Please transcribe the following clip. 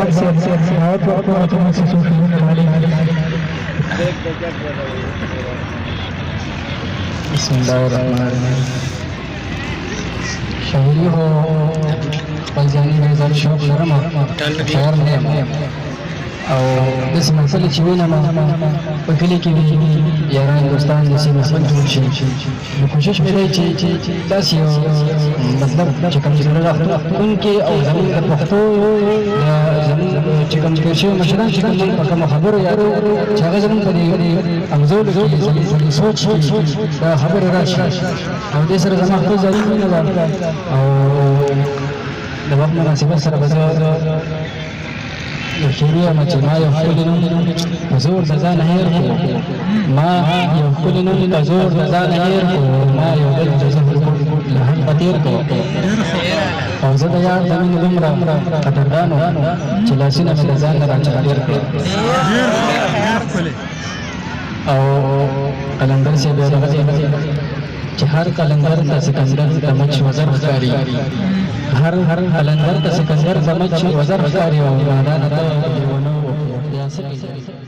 जमात से बहुत बहुत मुझसे सूफी वाले बिस्मिल्लाहिर्रहमानिर्रहीम शायरी हो फैजानी नजर शौक नरम खैर में او داسې محفل چې وینم په کلي کې وي یاران دوستان داسې محفل جوړ شي نو کوشش مې دی چې داسې یو مطلب چې کوم زړه راښکونکي او زموږ د پښتو زموږ چې کوم تېر شوي مشران چې کوم په کومو خبرو یادو چې هغه زموږ په دې انځورو کې زموږ سوچ کې دا خبرې راشي او دې سره زما خپل ځاني مینه ده او د وخت مناسبت سره به زه شروع ما چې ما یو ښکلی نوم په زور د ځانه هېر کړو ما یو ښکلی نوم په زور د ځانه هېر کړو ما یو بل د زهر له حقه تېر کړو او زه د یار د مینې دومره قدردان وم چې لاسونه مې د ځان نه راڅخه ډېر کړل او قلندر صاحب یو دغه چې هر قلندر د سکندر د مچ وزر ښکاري هر قلندر د سکندر د مچ وزر ښکاري او نادان ته لیونو یا څه